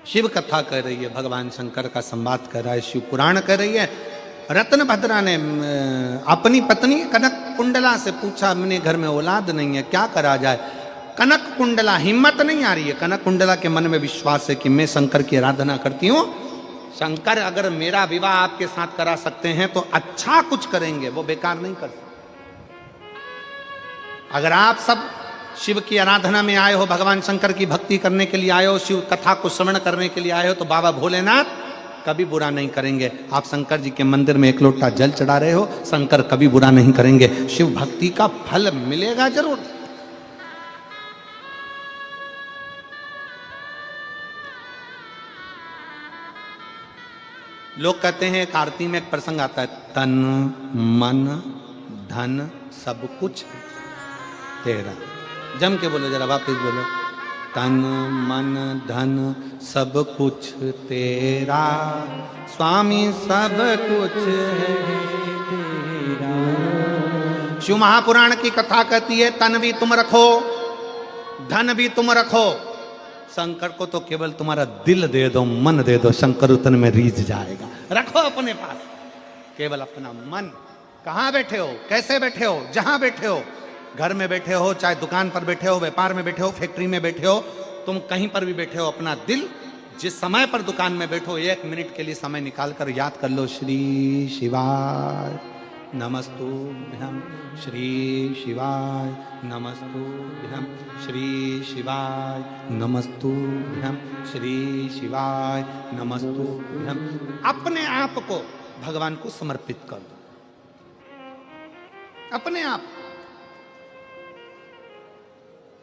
Speaker 1: शिव कथा कह रही है, भगवान शंकर का संवाद कर रहा है, शिव पुराण कह रही है। रत्न भद्रा ने अपनी पत्नी कनक कुंडला से पूछा, अपने घर में औलाद नहीं है, क्या करा जाए। कनक कुंडला, हिम्मत नहीं आ रही है। कनक कुंडला के मन में विश्वास है कि मैं शंकर की आराधना करती हूँ, शंकर अगर मेरा विवाह आपके साथ करा सकते हैं तो अच्छा कुछ करेंगे, वो बेकार नहीं कर सकते। अगर आप सब शिव की आराधना में आए हो, भगवान शंकर की भक्ति करने के लिए आए हो, शिव कथा को श्रवण करने के लिए आए हो, तो बाबा भोलेनाथ कभी बुरा नहीं करेंगे। आप शंकर जी के मंदिर में एक लोटा जल चढ़ा रहे हो, शंकर कभी बुरा नहीं करेंगे। शिव भक्ति का फल मिलेगा जरूर। लोग कहते हैं, कार्ती में एक प्रसंग आता है, तन मन धन सब कुछ तेरा। जम के बोलो जरा, वापस बोलो। तन मन धन सब कुछ तेरा, स्वामी सब कुछ है तेरा। शिव महापुराण की कथा कहती है, तन भी तुम रखो, धन भी तुम रखो, शंकर को तो केवल तुम्हारा दिल दे दो, मन दे दो, शंकर उतन में रीझ जाएगा। रखो अपने पास केवल अपना मन। कहाँ बैठे हो, कैसे बैठे हो, जहां बैठे हो, घर में बैठे हो, चाहे दुकान पर बैठे हो, व्यापार में बैठे हो, फैक्ट्री में बैठे हो, तुम कहीं पर भी बैठे हो, अपना दिल जिस समय पर दुकान में बैठो, 1 मिनट के लिए समय निकाल कर याद कर लो, श्री शिवाय नमस्तुभ्यं, श्री शिवाय नमस्तुभ्यं, श्री शिवाय नमस्तुभ्यं, श्री शिवाय नमस्तुभ्यं। अपने आप को भगवान को समर्पित कर दो, अपने आप।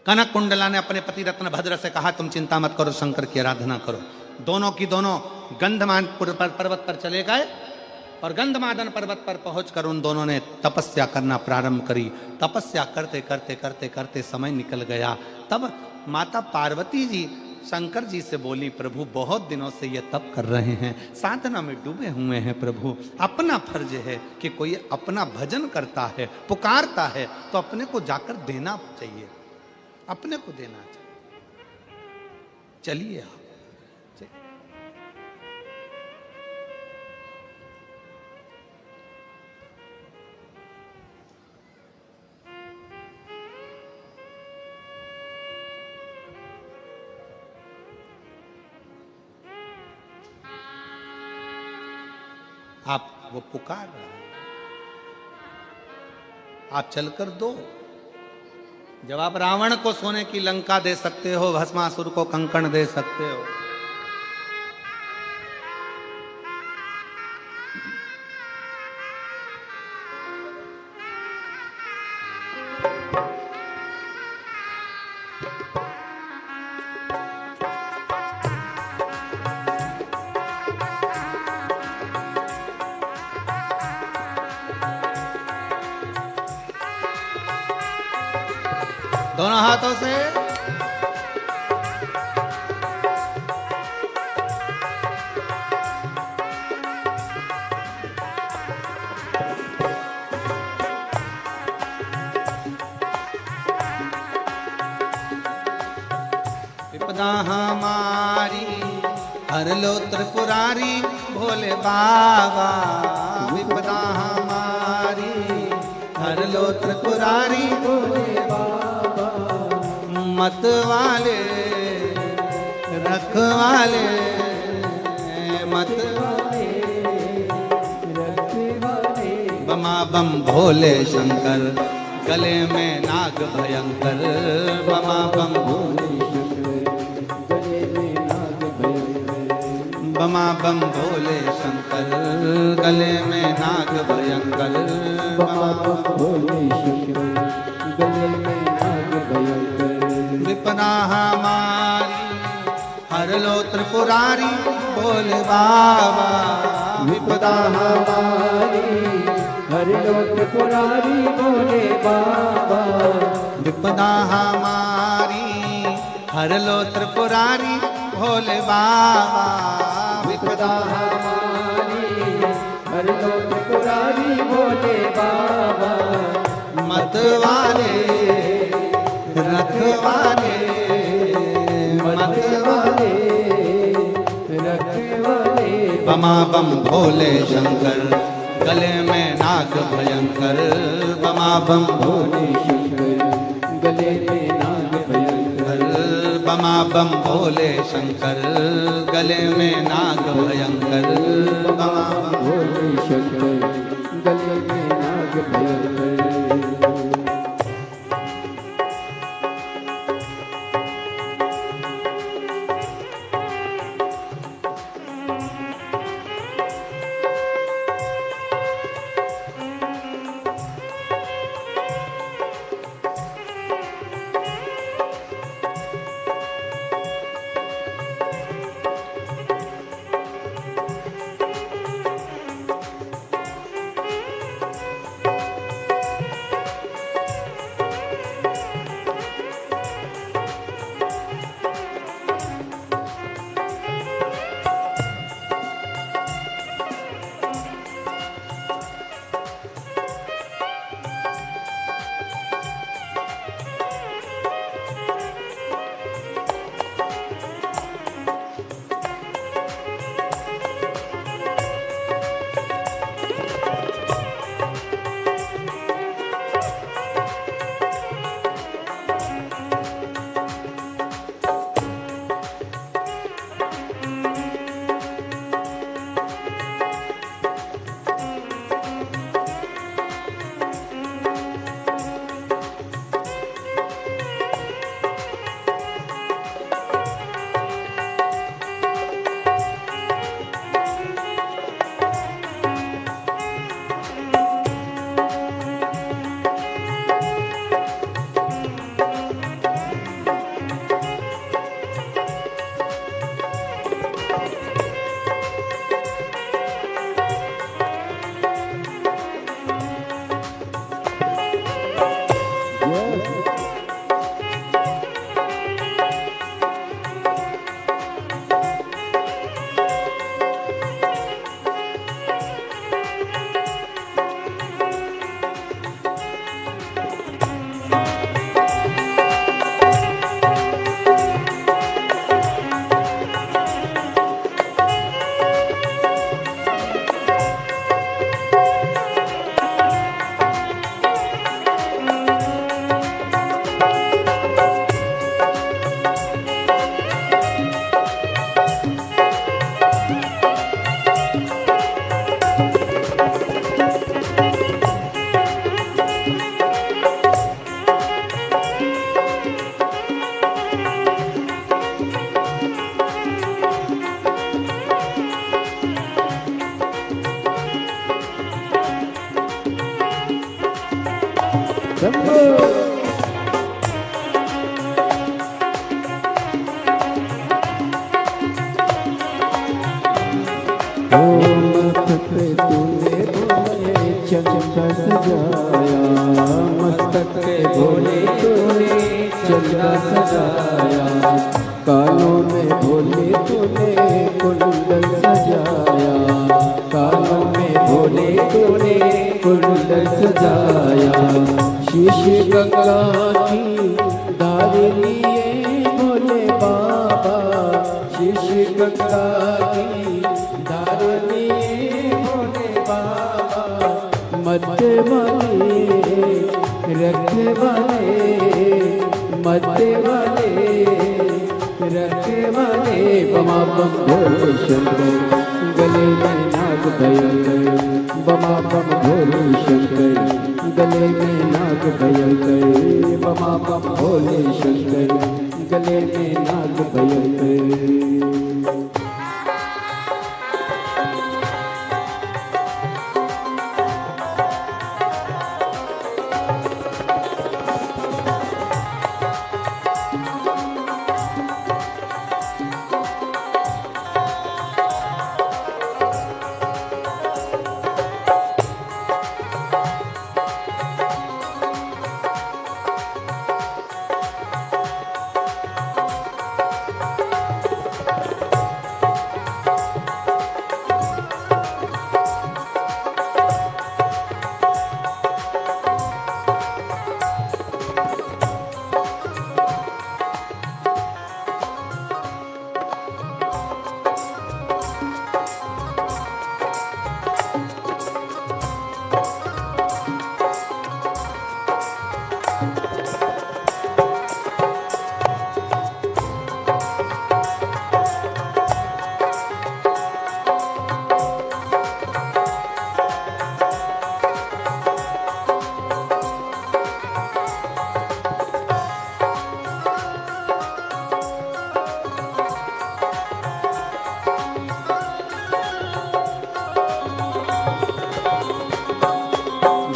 Speaker 1: कनक कुंडला ने अपने पति रत्न भद्र से कहा, तुम चिंता मत करो, शंकर की आराधना करो। दोनों की दोनों गंधमान पर्वत पर चले गए और गंधमादन पर्वत पर पहुंचकर उन दोनों ने तपस्या करना प्रारंभ करी। तपस्या करते करते करते करते समय निकल गया। तब माता पार्वती जी शंकर जी से बोली, प्रभु बहुत दिनों से ये तप कर रहे हैं, साधना में डूबे हुए हैं, प्रभु अपना फर्ज है कि कोई अपना भजन करता है, पुकारता है, तो अपने को जाकर देना चाहिए, अपने को देना चाहिए। चलिए आप वो पुकार रहा है, आप चलकर दो। जब आप रावण को सोने की लंका दे सकते हो, भस्मासुर को कंकण दे सकते हो, दोनों हाथों से विपदा हमारी हर लो त्रिपुरारी भोले बाबा। विपदा हमारी हर लो त्रिपुरारी भोले बाबा। मत वाले रखवाले मत वाले रखवाले। बमा बम भोले शंकर गले में नाग भयंकर। बमा बम भोले बमा बम भोले शंकर गले में नाग भयंकर।
Speaker 2: बमा बम भोले शंकर गले में नाग भयंकर।
Speaker 1: विपदा हमारी हर लो त्रिपुरारी भोले बाबा। विपदा
Speaker 2: हमारी हर लो त्रिपुरारी भोले बाबा।
Speaker 1: विपदा हमारी हर लो त्रिपुरारी भोले बाबा।
Speaker 2: विपदा हमारी हर लो त्रिपुरारी भोले बाबा।
Speaker 1: मत वाले रखवाले मत वाले
Speaker 2: रखवाले।
Speaker 1: बमा बम भोले शंकर गले में नाग भयंकर। बमा बम
Speaker 2: भोले शंकर गले में नाग भयंकर।
Speaker 1: बमा बम भोले शंकर गले में नाग भयंकर। बमा बम
Speaker 2: भोले शंकर गले में नाग भयंकर। चंदा सजाया मस्तक पे भोले तूने चंदा सजाया कानों में भोले तूने कुंडल सजाया कानों में भोले तूने कुंडल सजाया शीश गंगा की धार लिए भोले बाबा शीश गंगा की धारनी भोले बाबा मत वाले रखे वाले मत वाले रखे वाले बमा बम भोले शंकर गले में नाग भयंकर बमा बम भोले शंकर गले में नाग भयंकर बमा बम भोले शंकर गले में नाग भयंकर।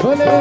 Speaker 2: भोले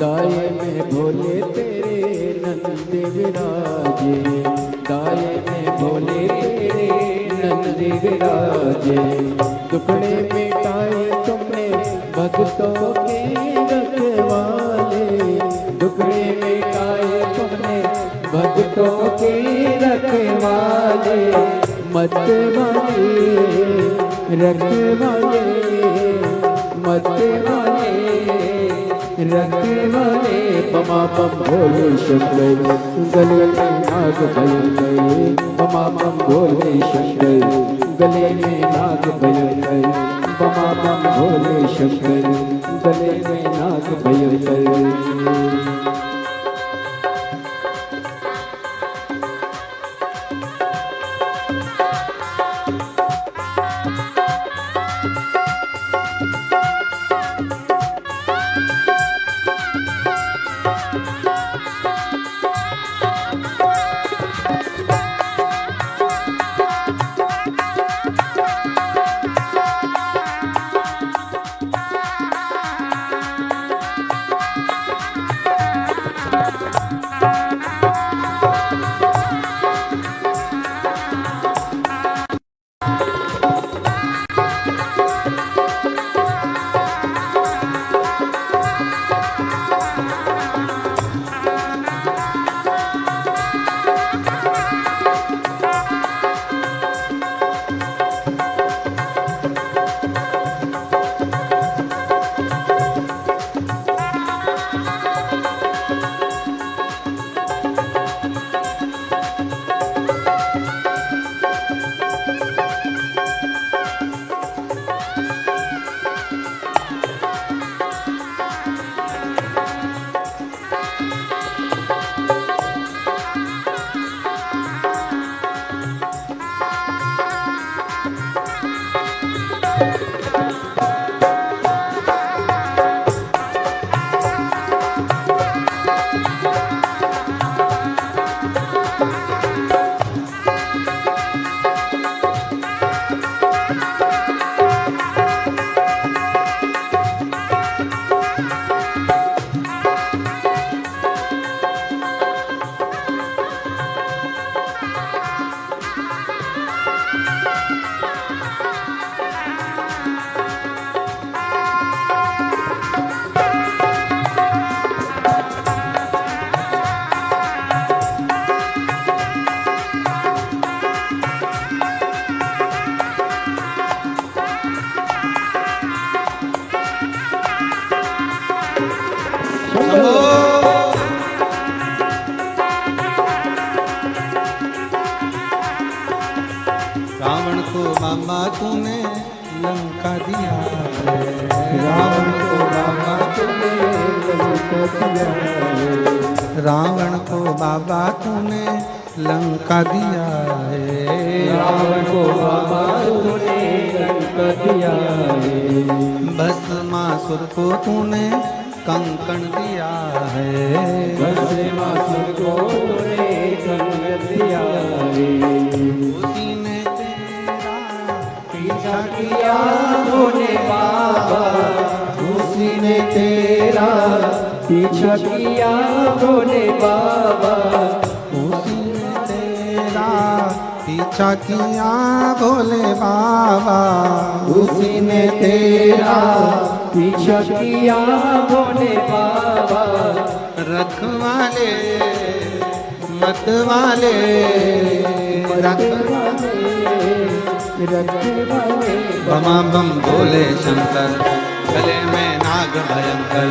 Speaker 2: दाए में भोले तेरे नंद विराजे, दाए में भोले तेरे नंद विराजे। टुकड़े मिटाए तुमने भक्तों के रखवाले, टुकड़े मिटाए तुमने भक्तों के रखवाले। मत वाले रखवाले, मत वाले रखवाले। बमा बम भोले शंकर गले में नाग भयंकर, बमा बम भोले शंकर गले में नाग भयंकर, बमा बम भोले शंकर गले में नाग भयंकर।
Speaker 1: शंभो। रावण को मामा तूने लंका दिया है, रावण को मामा तूने लंका दिया है, रावण को बाबा तूने लंका दिया है,
Speaker 2: रावण को बाबा तूने लंका दिया है,
Speaker 1: भस्मासुर को तूने कंकण दिया है,
Speaker 2: भस्मासुर को तूने कंकण दिया है,
Speaker 1: उसी ने तेरा पीछा
Speaker 2: किया भोले बाबा, उसी ने तेरा पीछा किया भोले बाबा,
Speaker 1: उसी ने तेरा पीछा किया भोले बाबा,
Speaker 2: उसी ने तेरा पीछा किया भोले बाबा,
Speaker 1: रखवाले मतवाले
Speaker 2: रखवाले रखवाले
Speaker 1: बमा बम भोले शंकर, गले में नाग भयंकर,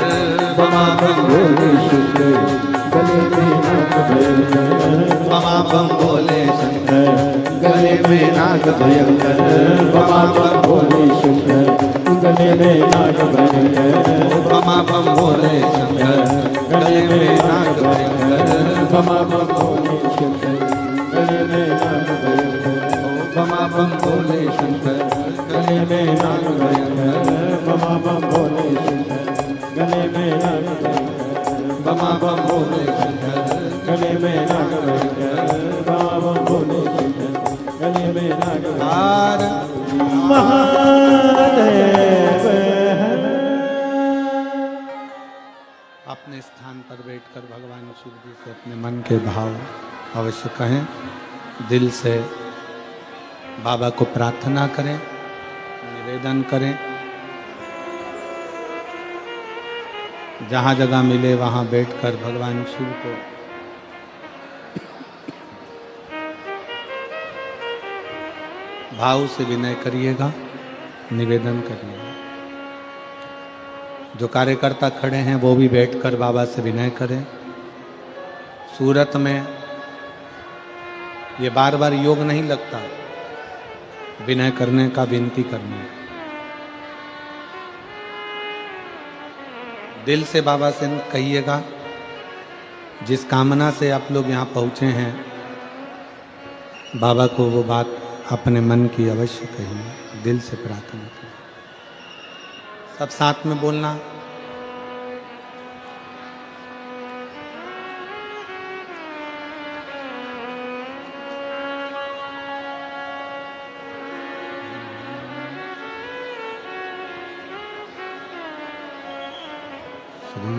Speaker 1: बमा बम
Speaker 2: भोले शंकर, गले में नाग भयंकर,
Speaker 1: बमा बम भोले शंकर, गले में नाग भयंकर, बमा बम
Speaker 2: भोले शंकर, गले में नाग भयंकर,
Speaker 1: बमा बम भोले शंकर, गले में नाग भयंकर,
Speaker 2: बमा बम भोले शंकर, गले में नाग भयंकर,
Speaker 1: बमा बम भोले शंकर, गले में नाग भयंकर,
Speaker 2: बमा बम भोले शंकर, गले में नाग भयंकर,
Speaker 1: बमा बम भोले शंकर,
Speaker 2: गले में नाग भयंकर, बमा बम भोले शंकर, गले में नाग
Speaker 1: हार
Speaker 2: महादेव।
Speaker 1: अपने स्थान पर बैठकर भगवान शिव जी से अपने मन के भाव अवश्य कहें, दिल से बाबा को प्रार्थना करें, निवेदन करें, जहाँ जगह मिले वहाँ बैठकर भगवान शिव को भाव से विनय करिएगा, निवेदन करिएगा। जो कार्यकर्ता खड़े हैं वो भी बैठकर बाबा से विनय करें। सूरत में ये बार बार योग नहीं लगता विनय करने का, विनती करने का। दिल से बाबा से कहिएगा, जिस कामना से आप लोग यहाँ पहुँचे हैं बाबा को वो बात अपने मन की अवश्य कहिए, दिल से प्रार्थना करिए। सब साथ में बोलना। श्री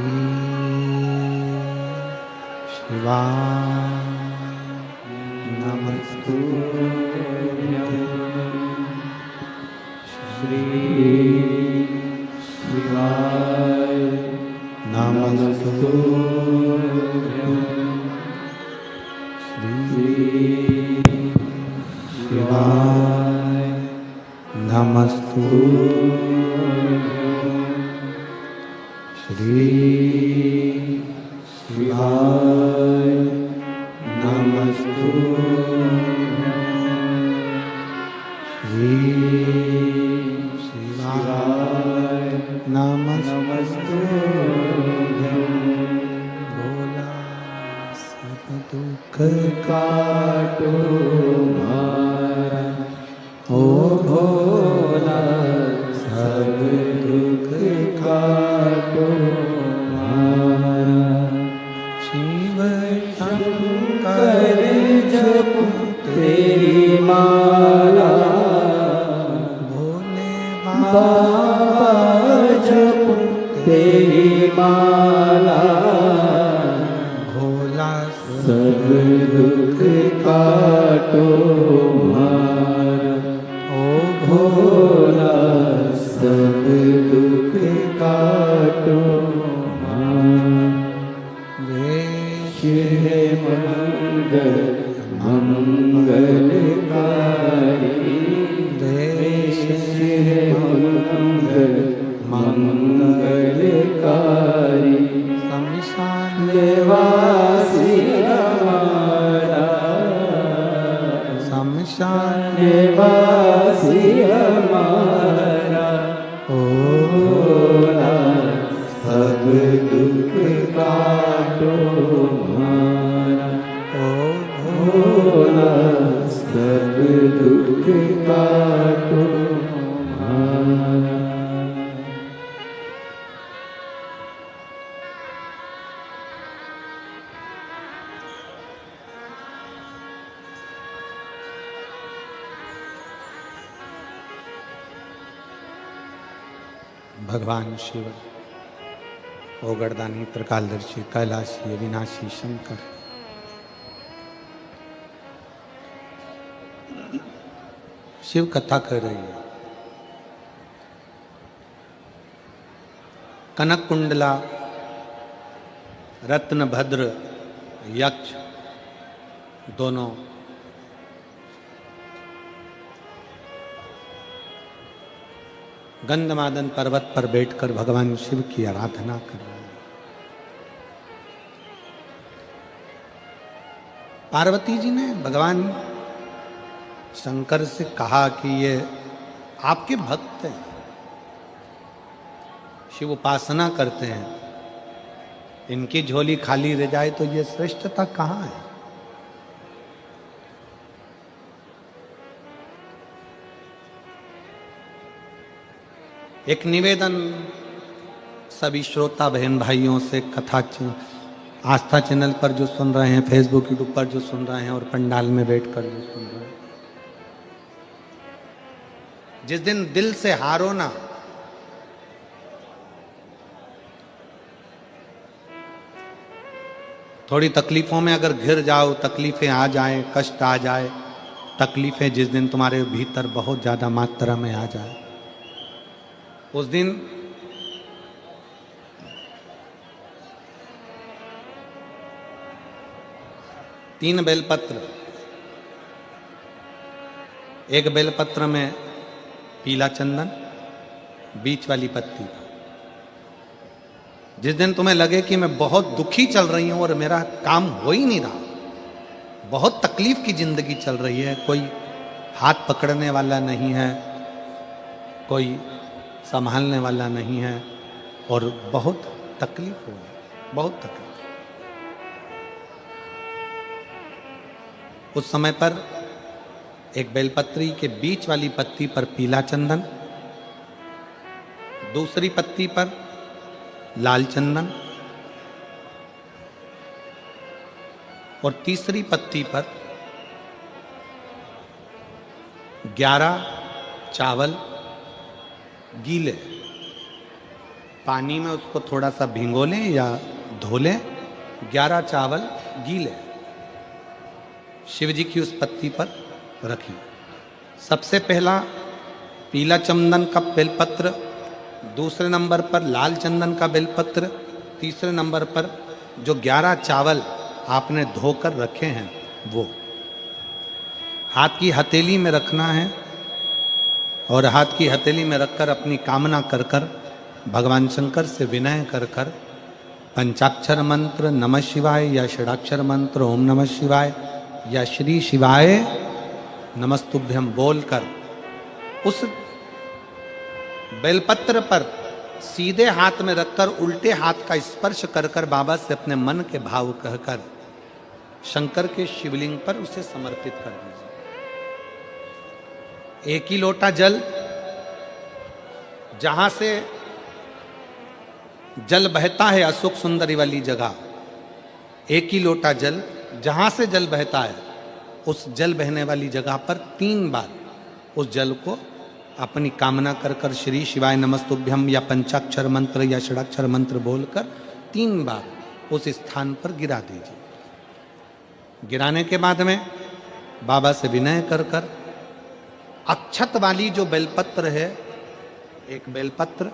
Speaker 1: शिवाय नमस्तुभ्यं,
Speaker 2: श्री शिवाय
Speaker 1: नमस्तुभ्यं, श्री शिवाय नमस्तुभ्यं, श्री शिवाय नमस्तुभ्यं, श्री शिवाय नमस्तुभ्यं। भोला सब दुख
Speaker 2: काटो मारा, ओ भोला सब दुख काटो मारा,
Speaker 1: शिव
Speaker 2: शंकर जप तेरी माला,
Speaker 1: भोले
Speaker 2: बाबा जप तेरी माला,
Speaker 1: भोला
Speaker 2: सब दुख काटो मारा, ओ भोला सब दुख काटो मारा। शिव मंगल मंगलकारी, देश मंगल मंगलकारी, दुख काटो मारा,
Speaker 1: ओ
Speaker 2: भोला सब दुख काटो मारा।
Speaker 1: भगवान शिव, ओ गर्दानी त्रिकालदर्शी कैलाशी अविनाशी शंकर, शिव कथा कर रही है। कनक कुंडला, रत्नभद्र, यक्ष दोनों गंधमादन पर्वत पर बैठकर भगवान शिव की आराधना कर रहे हैं। पार्वती जी ने भगवान शंकर से कहा कि ये आपके भक्त हैं, शिव उपासना करते हैं, इनकी झोली खाली रह जाए तो ये श्रेष्ठता कहाँ है। एक निवेदन सभी श्रोता बहन भाइयों से, कथा आस्था चैनल पर जो सुन रहे हैं, फेसबुक यूट्यूब पर जो सुन रहे हैं और पंडाल में बैठकर जो सुन रहे हैं, जिस दिन दिल से हारो ना, थोड़ी तकलीफों में अगर घिर जाओ, तकलीफें आ जाए, कष्ट आ जाए, तकलीफें जिस दिन तुम्हारे भीतर बहुत ज्यादा मात्रा में आ जाए, उस दिन तीन बेलपत्र, एक बेलपत्र में पीला चंदन, बीच वाली पत्ती। जिस दिन तुम्हें लगे कि मैं बहुत दुखी चल रही हूं और मेरा काम हो ही नहीं रहा, बहुत तकलीफ की जिंदगी चल रही है, कोई हाथ पकड़ने वाला नहीं है, कोई संभालने वाला नहीं है और बहुत तकलीफ हो रही, बहुत तकलीफ। उस समय पर एक बेलपत्री के बीच वाली पत्ती पर पीला चंदन, दूसरी पत्ती पर लाल चंदन और तीसरी पत्ती पर 11 चावल गीले, पानी में उसको थोड़ा सा भिगो लें या धो लें, 11 चावल गीले शिव जी की उस पत्ती पर रखें। सबसे पहला पीला चंदन का बेलपत्र, दूसरे नंबर पर लाल चंदन का बेलपत्र, तीसरे नंबर पर जो 11 चावल आपने धोकर रखे हैं वो हाथ की हथेली में रखना है और हाथ की हथेली में रखकर अपनी कामना कर कर भगवान शंकर से विनय कर कर पंचाक्षर मंत्र नमः शिवाय या षडाक्षर मंत्र ओम नमः शिवाय या श्री शिवाय नमस्तुभ्यम बोलकर उस बेलपत्र पर सीधे हाथ में रखकर उल्टे हाथ का स्पर्श कर कर बाबा से अपने मन के भाव कहकर शंकर के शिवलिंग पर उसे समर्पित कर दीजिए। एक ही लोटा जल, जहां से जल बहता है अशोक सुंदरी वाली जगह, एक ही लोटा जल जहां से जल बहता है उस जल बहने वाली जगह पर 3 बार उस जल को अपनी कामना कर कर श्री शिवाय नमस्तुभ्यम या पंचाक्षर मंत्र या षडाक्षर मंत्र बोलकर 3 बार उस स्थान पर गिरा दीजिए। गिराने के बाद में बाबा से विनय कर कर अक्षत वाली जो बेलपत्र है, एक बेलपत्र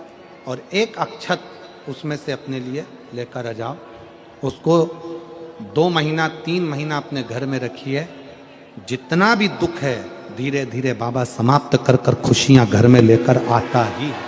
Speaker 1: और एक अक्षत उसमें से अपने लिए लेकर आ जाओ। उसको 2 महीना 3 महीना अपने घर में रखिए। जितना भी दुख है धीरे धीरे बाबा समाप्त कर कर खुशियां घर में लेकर आता ही है।